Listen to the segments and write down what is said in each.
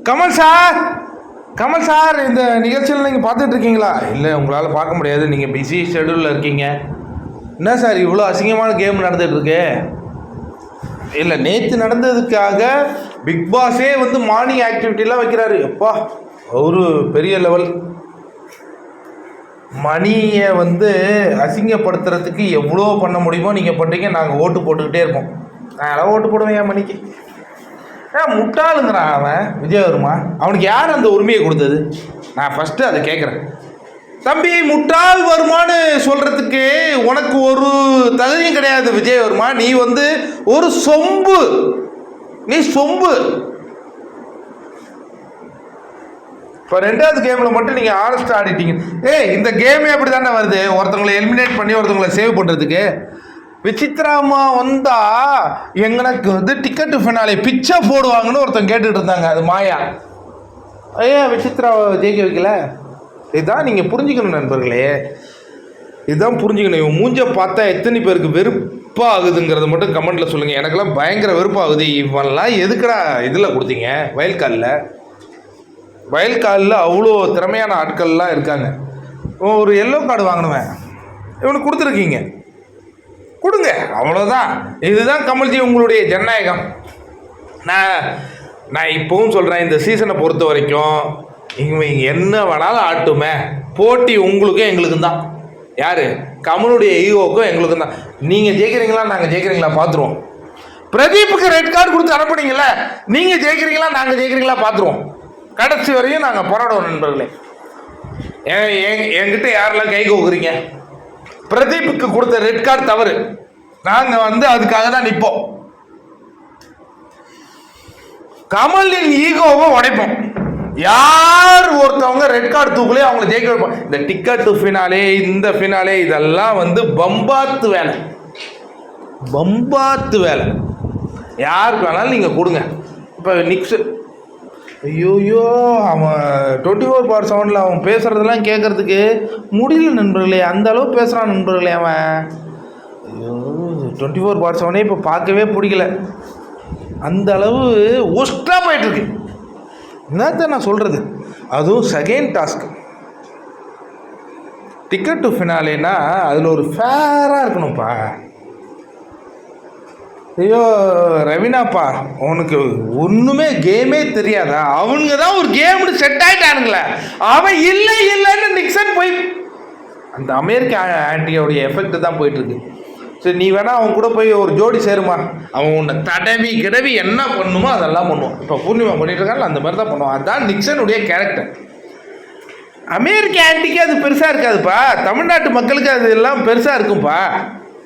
Kamal sir, Kamal sir, இந்த நிகழ்ச்சியில் நீங்கள் பார்த்துட்டு இருக்கீங்களா? இல்லை, உங்களால் பார்க்க முடியாது, நீங்கள் பிஸி ஷெடியூலில் இருக்கீங்க. என்ன சார் இவ்வளோ அசிங்கமான கேம் நடந்துகிட்டு இருக்கு? இல்லை, நேற்று நடந்ததுக்காக பிக் பாஸே வந்து மார்னிங் ஆக்டிவிட்டிலாம் வைக்கிறாரு. எப்பா, ஒரு பெரிய லெவல். மணியை வந்து அசிங்கப்படுத்துறதுக்கு எவ்வளோ பண்ண முடியுமோ நீங்கள் பண்ணுறீங்க. நாங்கள் ஓட்டு போட்டுக்கிட்டே இருப்போம். நான் ஓட்டு போடுவேன் என் மணிக்கு. முட்டாளுங்கிறான் அவன் விஜயவர்மா. அவனுக்கு யார் அந்த உரிமையை கொடுத்தது? நான் ஃபஸ்ட்டு அதை கேட்குறேன். தம்பி, முட்டாள் வருமானு சொல்கிறதுக்கு உனக்கு ஒரு தகுதியும் கிடையாது விஜயவர்மா. நீ வந்து ஒரு சொம்பு, நீ சொம்பு. இப்போ ரெண்டாவது கேமில் மட்டும் நீங்கள் ஆனஸ்டாக ஆடிட்டீங்க. இந்த கேமே அப்படி தானே வருது, ஒருத்தவங்களை எலிமினேட் பண்ணி ஒருத்தவங்களை சேவ் பண்ணுறதுக்கு. விசித்ராமா வந்தா எங்களுக்கு வந்து டிக்கெட்டு ஃபினாலே பிச்சை போடுவாங்கன்னு ஒருத்தன் கேட்டுட்டு இருந்தாங்க. அது மாயா. விசித்ராவை ஜெயிக்க வைக்கல. இதுதான் நீங்கள் புரிஞ்சுக்கணும் நண்பர்களே, இதுதான் புரிஞ்சுக்கணும். இவன் மூஞ்ச பார்த்தா எத்தனை பேருக்கு வெறுப்பாகுதுங்கிறத மட்டும் கமெண்ட்டில் சொல்லுங்கள். எனக்கெல்லாம் பயங்கர வெறுப்பாகுது. இவன்லாம் எதுக்கடா இதில் கொடுத்தீங்க? வயல்காலில் அவ்வளோ திறமையான ஆட்கள்லாம் இருக்காங்க. ஒரு எல்லோ கார்டு வாங்கினுவேன், இவனுக்கு கொடுத்துருக்கீங்க, கொடுங்க, அவ்வளோதான். இதுதான் கமல்ஜி உங்களுடைய ஜனநாயகம். நான் இப்போவும் சொல்கிறேன், இந்த சீசனை பொறுத்த வரைக்கும் இங்கே என்ன வேணாலும் ஆட்டுமே, போட்டி உங்களுக்கும் எங்களுக்கும் தான். யார்? கமலுடைய ஈகோக்கும் எங்களுக்கும் தான். நீங்கள் ஜெயிக்கிறீங்களா நாங்கள் ஜெயிக்கிறீங்களா பார்த்துருவோம். பிரதீப்புக்கு ரெட் கார்டு கொடுத்து அனுப்புனீங்களே, நீங்கள் ஜெயிக்கிறீங்களா நாங்கள் ஜெயிக்கிறீங்களா பார்த்துருவோம். கடைசி வரையும் நாங்கள் போராடுவோம் நண்பர்களே. என்கிட்ட யாரெல்லாம் கை கோக்குறீங்க? பிரதீப்புக்கு கொடுத்த ரெட் கார்டு தவறு, நாங்கள் வந்து அதுக்காக தான் நிற்போம். கமலின் ஈகோவை உடைப்போம். யார் ஒருத்தவங்க ரெட் கார்டு தூக்கலையோ அவங்களை ஜெயிக்க வைப்போம். இந்த டிக்கெட்டு ஃபினாலே, இந்த ஃபினாலே, இதெல்லாம் வந்து பம்பாத்து வேலை, பம்பாத்து வேலை. யாருக்கு வேணாலும் நீங்கள் கொடுங்க. இப்போ நிக்ஸ், ஐயோயோ, அவன் 24/7 அவன் பேசுகிறதெல்லாம் கேட்குறதுக்கு முடியல நண்பர்களே. அந்த அளவு பேசுகிறான் நண்பர்களே அவன். ஐயோ, 24/7 இப்போ பார்க்கவே பிடிக்கல. அந்த அளவு ஒஸ்ட்டாக போயிட்டுருக்கு. என்னத்தான் நான் சொல்கிறது? அதுவும் செகண்ட் டாஸ்க் டிக்கெட் டு ஃபினாலேனா அதில் ஒரு ஃபேராக இருக்கணும்ப்பா. ஐயோ ரவினாப்பா, உனக்கு ஒன்றுமே கேமே தெரியாதா? அவனுங்க தான் ஒரு கேம்னு செட் ஆகிட்டானுங்களே. அவன் இல்லைன்னு நிக்சன் போய் அந்த அமெரிக்க ஆன்டியோடைய எஃபெக்ட் தான் போயிட்டுருக்கு. சரி, நீ வேணா அவன் கூட போய் ஒரு ஜோடி சேருமா, அவன் உன்னை தடவி கிடவி என்ன பண்ணுமோ அதெல்லாம் பண்ணுவான். இப்போ பூர்ணிமா பண்ணிட்டு இருக்காங்க, அந்த மாதிரி தான் பண்ணுவான். அதுதான் நிக்சனுடைய கேரக்டர். அமெரிக்க ஆன்டிக்கு அது பெருசாக இருக்காதுப்பா, தமிழ்நாட்டு மக்களுக்கு அது எல்லாம் பெருசாக இருக்கும்ப்பா.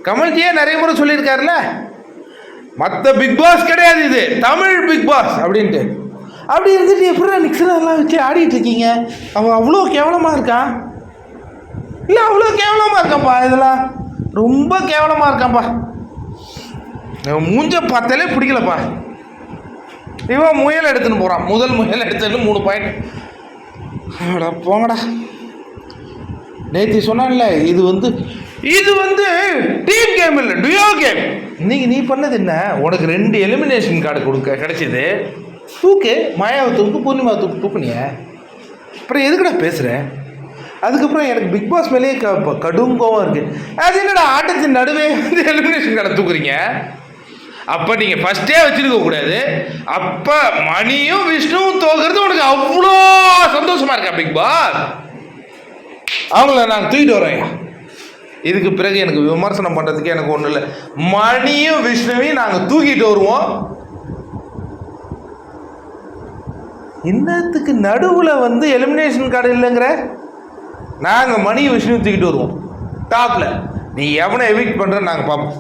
கமல்ஜியே நிறைய முறை சொல்லியிருக்காருல்ல, மற்ற பிக் பாஸ் கிடையாது, இது தமிழ் பிக் பாஸ் அப்படின்ட்டு. அப்படி இருந்துட்டு எப்படி நிக்சன் எல்லாம் வச்சு ஆடிட்டு இருக்கீங்க? அவன் அவ்வளோ கேவலமாக இருக்கான். இல்லை, அவ்வளோ கேவலமாக இருக்கான்ப்பா, இதெல்லாம் ரொம்ப கேவலமாக இருக்கான்ப்பா. மூஞ்ச பார்த்தாலே பிடிக்கலப்பா. இவன் முயல் எடுத்துன்னு போகிறான், முதல் முயல் எடுத்துன்னு 3 பாயிண்ட். அடா போங்கடா. நேற்று சொன்னான்ல, இது வந்து டீம் கேம் இல்லை, டியோ கேம். இன்னைக்கு நீ பண்ணது என்ன? உனக்கு 2 எலிமினேஷன் கார்டு கிடைச்சிது. தூக்கு, மாயாவை தூக்கு, பூர்ணிமா தூக்குனிய. அப்புறம் எதுக்குடா பேசுகிறேன்? அதுக்கப்புறம் எனக்கு பிக் பாஸ் மேலேயே கடும் கோவம் இருக்குது. அது என்னடா ஆட்டத்தின் நடுவே வந்து எலிமினேஷன் கார்டை தூக்குறீங்க? அப்போ நீங்கள் ஃபஸ்ட்டே வச்சுருக்க கூடாது. அப்போ மணியும் விஷ்ணுவும் தோக்குறது உனக்கு அவ்வளோ சந்தோஷமாக இருக்கா பிக் பாஸ்? அவங்கள நாங்கள் தூக்கிட்டு வரோம். இதுக்கு பிறகு எனக்கு விமர்சனம் பண்ணுறதுக்கு எனக்கு ஒன்றும் இல்லை. மணியும் விஷ்ணுவையும் நாங்கள் தூக்கிட்டு வருவோம். இன்னத்துக்கு நடுவில் வந்து எலிமினேஷன் கார்டு இல்லைங்கிற, நாங்கள் மணியும் விஷ்ணுவையும் தூக்கிட்டு வருவோம் டாப்பில். நீ எவனை எவிக்ட் பண்ணுறன்னு நாங்கள் பார்ப்போம்.